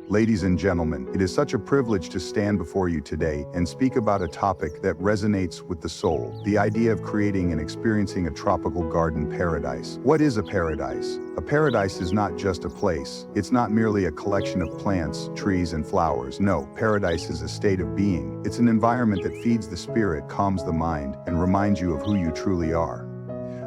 Ladies and gentlemen, it is such a privilege to stand before you today and speak about a topic that resonates with the soul, the idea of creating and experiencing a tropical garden paradise. What is a paradise? A paradise is not just a place. It's not merely a collection of plants, trees, and flowers. No, paradise is a state of being. It's an environment that feeds the spirit, calms the mind, and reminds you of who you truly are.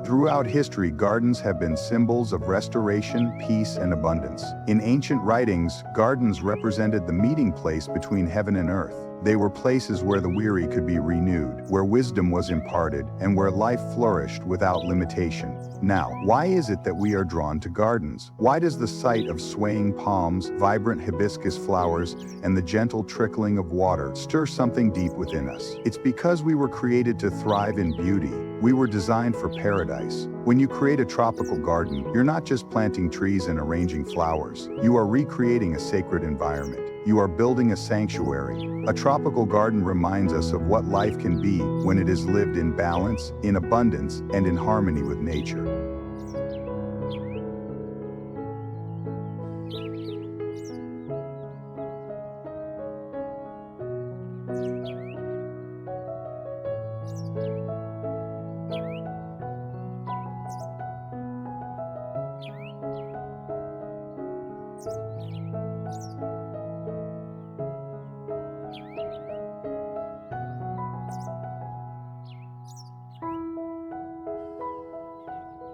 Throughout history, gardens have been symbols of restoration, peace, and abundance. In ancient writings, gardens represented the meeting place between heaven and earth. They were places where the weary could be renewed, where wisdom was imparted, and where life flourished without limitation. Now, why is it that we are drawn to gardens? Why does the sight of swaying palms, vibrant hibiscus flowers, and the gentle trickling of water stir something deep within us? It's because we were created to thrive in beauty. We were designed for paradise. When you create a tropical garden, you're not just planting trees and arranging flowers. You are recreating a sacred environment. You are building a sanctuary. A tropical garden reminds us of what life can be when it is lived in balance, in abundance, and in harmony with nature.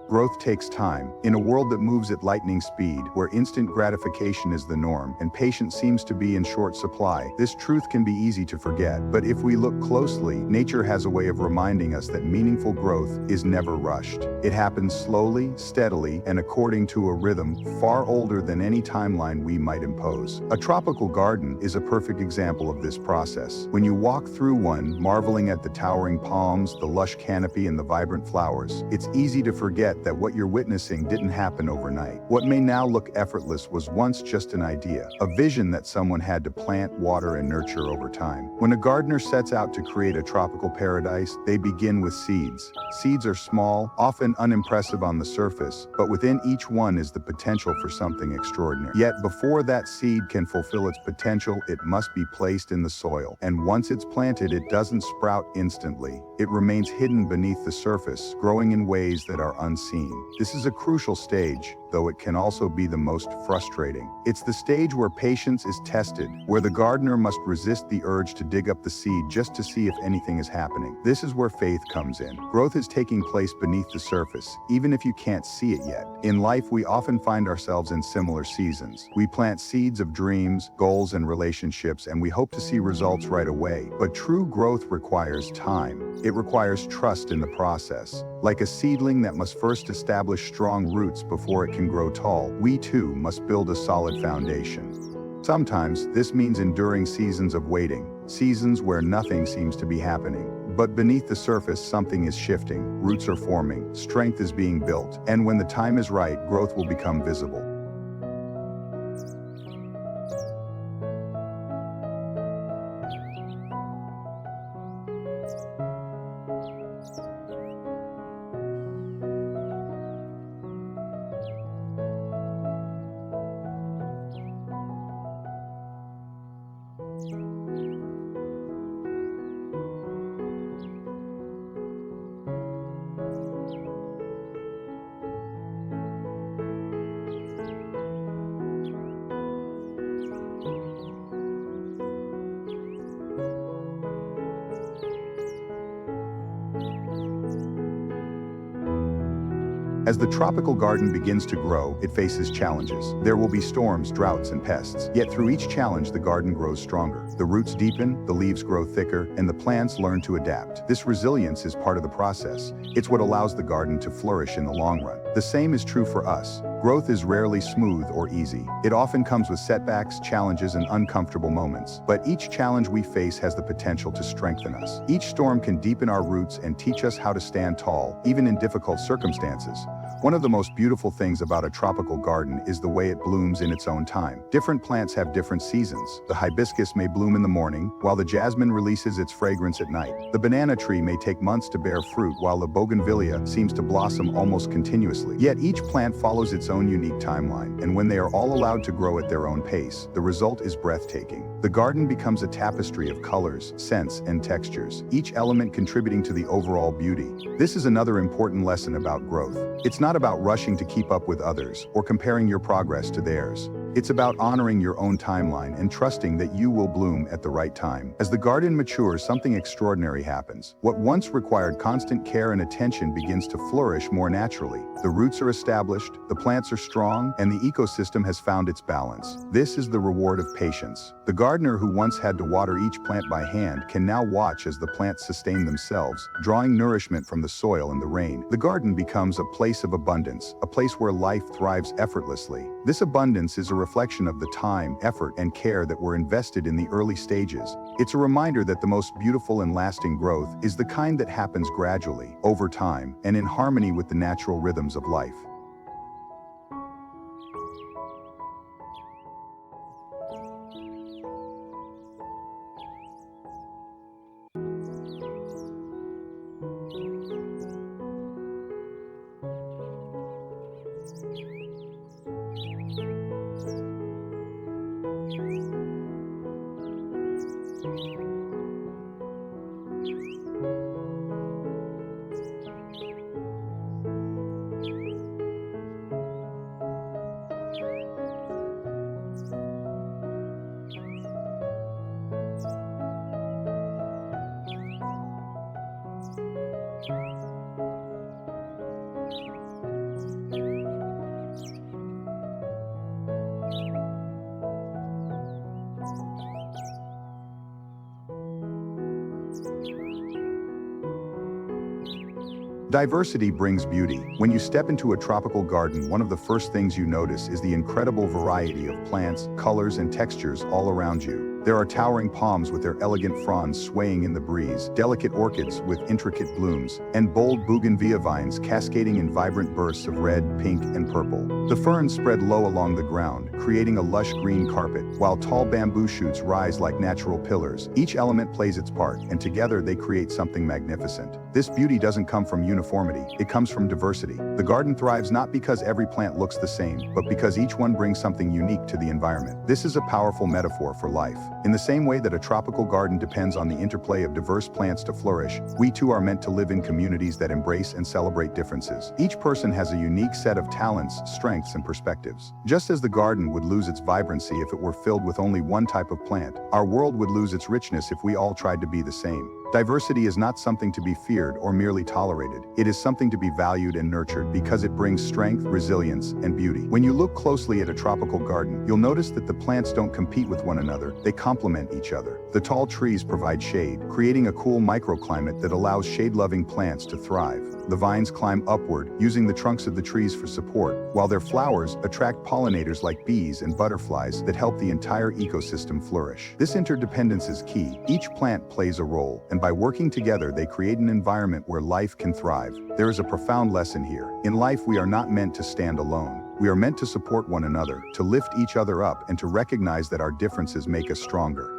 Growth takes time. In a world that moves at lightning speed, where instant gratification is the norm and patience seems to be in short supply, this truth can be easy to forget. But if we look closely, nature has a way of reminding us that meaningful growth is never rushed. It happens slowly, steadily, and according to a rhythm far older than any timeline we might impose. A tropical garden is a perfect example of this process. When you walk through one, marveling at the towering palms, the lush canopy, and the vibrant flowers, it's easy to forget that what you're witnessing didn't happen overnight. What may now look effortless was once just an idea, a vision that someone had to plant, water, and nurture over time. When a gardener sets out to create a tropical paradise, they begin with seeds. Seeds are small, often unimpressive on the surface, but within each one is the potential for something extraordinary. Yet before that seed can fulfill its potential, it must be placed in the soil. And once it's planted, it doesn't sprout instantly. It remains hidden beneath the surface, growing in ways that are unseen. This is a crucial stage, though it can also be the most frustrating. It's the stage where patience is tested, where the gardener must resist the urge to dig up the seed just to see if anything is happening. This is where faith comes in. Growth is taking place beneath the surface, even if you can't see it yet. In life, we often find ourselves in similar seasons. We plant seeds of dreams, goals, and relationships, and we hope to see results right away. But true growth requires time. It requires trust in the process. Like a seedling that must first establish strong roots before it can grow tall, we too must build a solid foundation. Sometimes this means enduring seasons of waiting, seasons where nothing seems to be happening. But beneath the surface, something is shifting, roots are forming, strength is being built, and when the time is right, growth will become visible. As the tropical garden begins to grow, it faces challenges. There will be storms, droughts, and pests. Yet through each challenge, the garden grows stronger. The roots deepen, the leaves grow thicker, and the plants learn to adapt. This resilience is part of the process. It's what allows the garden to flourish in the long run. The same is true for us. Growth is rarely smooth or easy. It often comes with setbacks, challenges, and uncomfortable moments. But each challenge we face has the potential to strengthen us. Each storm can deepen our roots and teach us how to stand tall, even in difficult circumstances. One of the most beautiful things about a tropical garden is the way it blooms in its own time. Different plants have different seasons. The hibiscus may bloom in the morning, while the jasmine releases its fragrance at night. The banana tree may take months to bear fruit, while the bougainvillea seems to blossom almost continuously. Yet each plant follows its own own unique timeline, and when they are all allowed to grow at their own pace, the result is breathtaking. The garden becomes a tapestry of colors, scents, and textures, each element contributing to the overall beauty. This is another important lesson about growth. It's not about rushing to keep up with others or comparing your progress to theirs. It's about honoring your own timeline and trusting that you will bloom at the right time. As the garden matures, something extraordinary happens. What once required constant care and attention begins to flourish more naturally. The roots are established, the plants are strong, and the ecosystem has found its balance. This is the reward of patience. The gardener who once had to water each plant by hand can now watch as the plants sustain themselves, drawing nourishment from the soil and the rain. The garden becomes a place of abundance, a place where life thrives effortlessly. This abundance is a reflection of the time, effort, and care that were invested in the early stages. It's a reminder that the most beautiful and lasting growth is the kind that happens gradually, over time, and in harmony with the natural rhythms of life. Diversity brings beauty. When you step into a tropical garden, one of the first things you notice is the incredible variety of plants, colors, and textures all around you. There are towering palms with their elegant fronds swaying in the breeze, delicate orchids with intricate blooms, and bold bougainvillea vines cascading in vibrant bursts of red, pink, and purple. The ferns spread low along the ground, creating a lush green carpet, while tall bamboo shoots rise like natural pillars. Each element plays its part, and together they create something magnificent. This beauty doesn't come from uniformity, it comes from diversity. The garden thrives not because every plant looks the same, but because each one brings something unique to the environment. This is a powerful metaphor for life. In the same way that a tropical garden depends on the interplay of diverse plants to flourish, we too are meant to live in communities that embrace and celebrate differences. Each person has a unique set of talents, strengths, and perspectives. Just as the garden would lose its vibrancy if it were filled with only one type of plant, our world would lose its richness if we all tried to be the same. Diversity is not something to be feared or merely tolerated. It is something to be valued and nurtured because it brings strength, resilience, and beauty. When you look closely at a tropical garden, you'll notice that the plants don't compete with one another, they complement each other. The tall trees provide shade, creating a cool microclimate that allows shade-loving plants to thrive. The vines climb upward, using the trunks of the trees for support, while their flowers attract pollinators like bees and butterflies that help the entire ecosystem flourish. This interdependence is key. Each plant plays a role, and by working together, they create an environment where life can thrive. There is a profound lesson here. In life, we are not meant to stand alone. We are meant to support one another, to lift each other up, and to recognize that our differences make us stronger.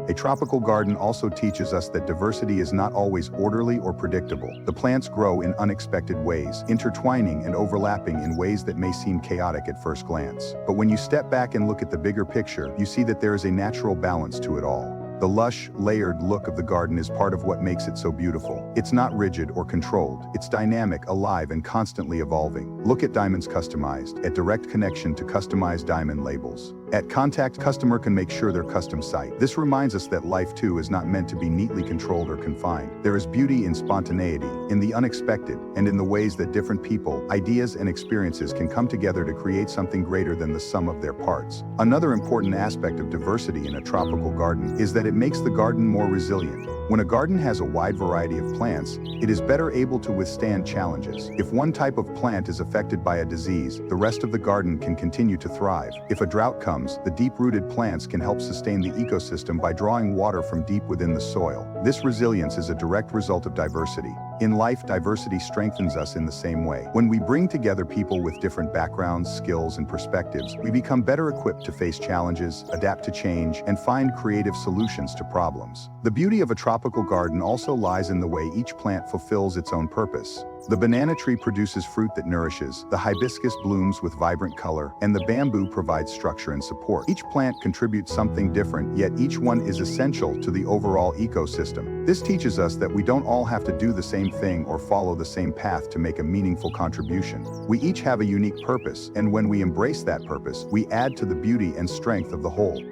A tropical garden also teaches us that diversity is not always orderly or predictable. The plants grow in unexpected ways, intertwining and overlapping in ways that may seem chaotic at first glance. But when you step back and look at the bigger picture, you see that there is a natural balance to it all. The lush, layered look of the garden is part of what makes it so beautiful. It's not rigid or controlled. It's dynamic, alive, and constantly evolving. Look at Diamonds Customized, a direct connection to customized diamond labels. At Contact, customer can make sure their custom site. This reminds us that life too is not meant to be neatly controlled or confined. There is beauty in spontaneity, in the unexpected, and in the ways that different people, ideas, and experiences can come together to create something greater than the sum of their parts. Another important aspect of diversity in a tropical garden is that it makes the garden more resilient. When a garden has a wide variety of plants, it is better able to withstand challenges. If one type of plant is affected by a disease, the rest of the garden can continue to thrive. If a drought comes, the deep-rooted plants can help sustain the ecosystem by drawing water from deep within the soil. This resilience is a direct result of diversity. In life, diversity strengthens us in the same way. When we bring together people with different backgrounds, skills, and perspectives, we become better equipped to face challenges, adapt to change, and find creative solutions to problems. The beauty of a tropical garden also lies in the way each plant fulfills its own purpose. The banana tree produces fruit that nourishes, the hibiscus blooms with vibrant color, and the bamboo provides structure and support. Each plant contributes something different, yet each one is essential to the overall ecosystem. This teaches us that we don't all have to do the same thing or follow the same path to make a meaningful contribution. We each have a unique purpose, and when we embrace that purpose, we add to the beauty and strength of the whole.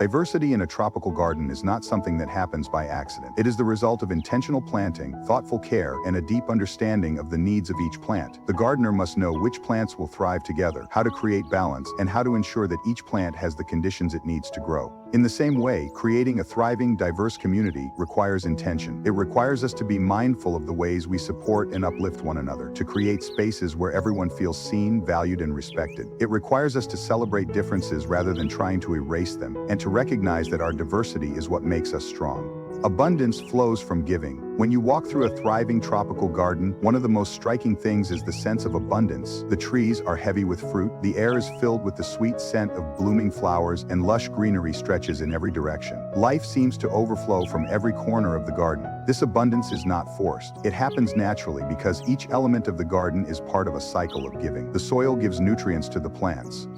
Diversity in a tropical garden is not something that happens by accident. It is the result of intentional planting, thoughtful care, and a deep understanding of the needs of each plant. The gardener must know which plants will thrive together, how to create balance, and how to ensure that each plant has the conditions it needs to grow. In the same way, creating a thriving, diverse community requires intention. It requires us to be mindful of the ways we support and uplift one another, to create spaces where everyone feels seen, valued, and respected. It requires us to celebrate differences rather than trying to erase them, and to recognize that our diversity is what makes us strong. Abundance flows from giving. When you walk through a thriving tropical garden, one of the most striking things is the sense of abundance. The trees are heavy with fruit, the air is filled with the sweet scent of blooming flowers, and lush greenery stretches in every direction. Life seems to overflow from every corner of the garden. This abundance is not forced. It happens naturally because each element of the garden is part of a cycle of giving. The soil gives nutrients to the plants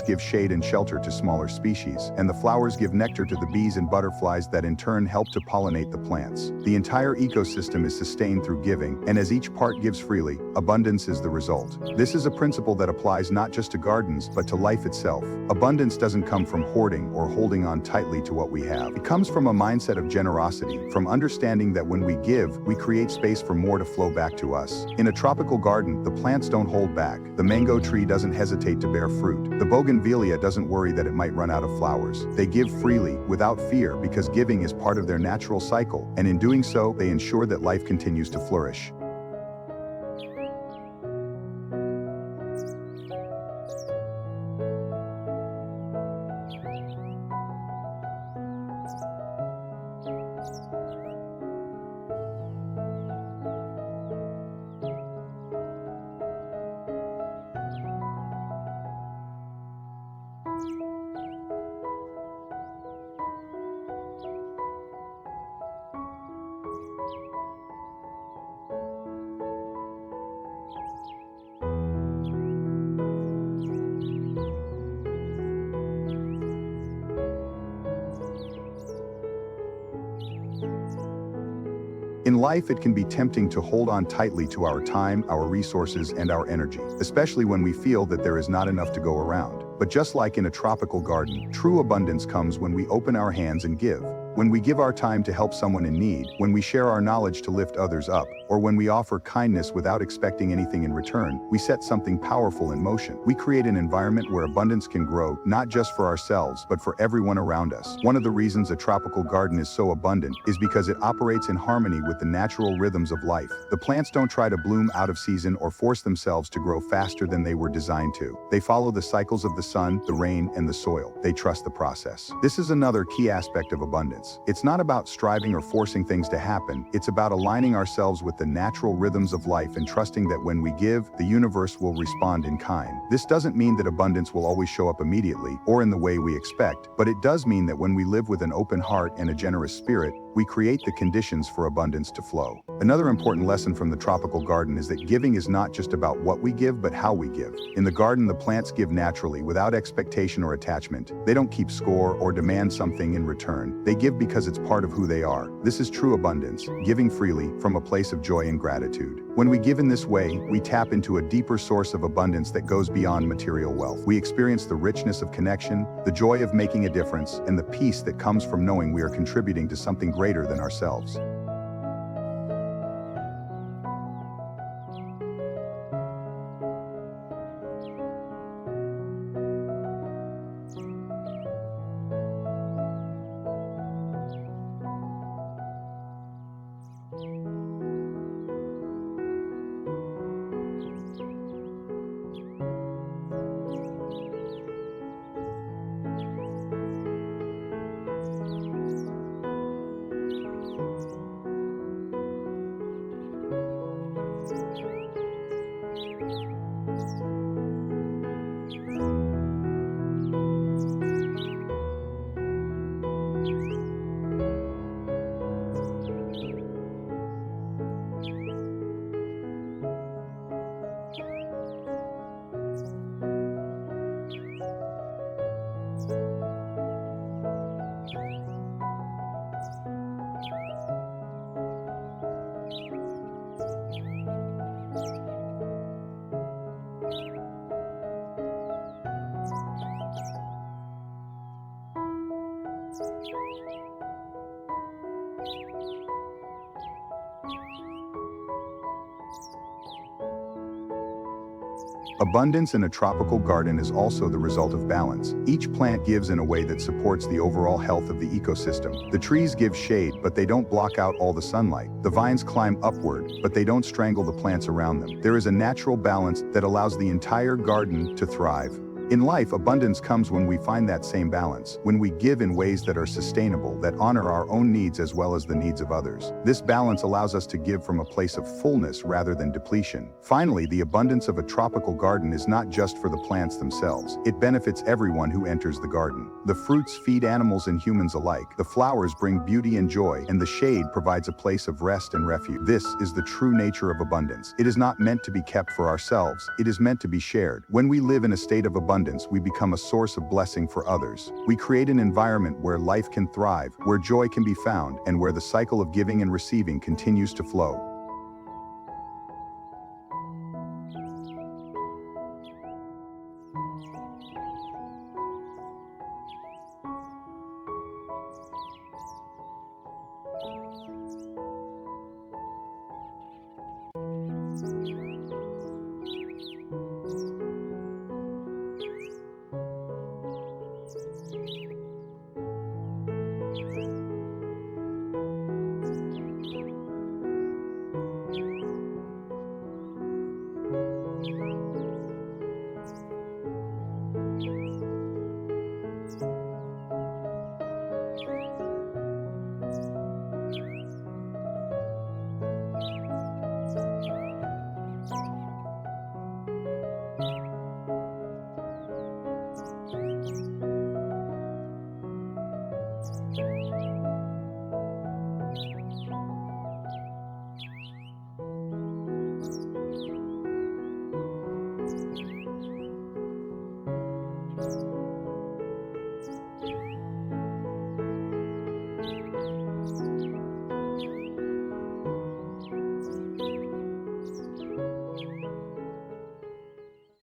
give shade and shelter to smaller species, and the flowers give nectar to the bees and butterflies that in turn help to pollinate the plants. The entire ecosystem is sustained through giving, and as each part gives freely, abundance is the result. This is a principle that applies not just to gardens, but to life itself. Abundance doesn't come from hoarding or holding on tightly to what we have. It comes from a mindset of generosity, from understanding that when we give, we create space for more to flow back to us. In a tropical garden, the plants don't hold back. The mango tree doesn't hesitate to bear fruit. The bougainvillea doesn't worry that it might run out of flowers. They give freely, without fear, because giving is part of their natural cycle, and in doing so, they ensure that life continues to flourish. In life, it can be tempting to hold on tightly to our time, our resources, and our energy, especially when we feel that there is not enough to go around. But just like in a tropical garden, true abundance comes when we open our hands and give. When we give our time to help someone in need, when we share our knowledge to lift others up, or when we offer kindness without expecting anything in return, we set something powerful in motion. We create an environment where abundance can grow, not just for ourselves, but for everyone around us. One of the reasons a tropical garden is so abundant is because it operates in harmony with the natural rhythms of life. The plants don't try to bloom out of season or force themselves to grow faster than they were designed to. They follow the cycles of the sun, the rain, and the soil. They trust the process. This is another key aspect of abundance. abundance. It's not about striving or forcing things to happen. It's about aligning ourselves with the natural rhythms of life and trusting that when we give, the universe will respond in kind. This doesn't mean that abundance will always show up immediately or in the way we expect, but it does mean that when we live with an open heart and a generous spirit, we create the conditions for abundance to flow. Another important lesson from the tropical garden is that giving is not just about what we give, but how we give. In the garden, the plants give naturally, without expectation or attachment. They don't keep score or demand something in return. They give because it's part of who they are. This is true abundance, giving freely from a place of joy and gratitude. When we give in this way, we tap into a deeper source of abundance that goes beyond material wealth. We experience the richness of connection, the joy of making a difference, and the peace that comes from knowing we are contributing to something greater than ourselves. Abundance in a tropical garden is also the result of balance. Each plant gives in a way that supports the overall health of the ecosystem. The trees give shade, but they don't block out all the sunlight. The vines climb upward, but they don't strangle the plants around them. There is a natural balance that allows the entire garden to thrive. In life, abundance comes when we find that same balance, when we give in ways that are sustainable, that honor our own needs as well as the needs of others. This balance allows us to give from a place of fullness rather than depletion. Finally, the abundance of a tropical garden is not just for the plants themselves. It benefits everyone who enters the garden. The fruits feed animals and humans alike. The flowers bring beauty and joy, and the shade provides a place of rest and refuge. This is the true nature of abundance. It is not meant to be kept for ourselves. It is meant to be shared. When we live in a state of abundance, we become a source of blessing for others. We create an environment where life can thrive, where joy can be found, and where the cycle of giving and receiving continues to flow.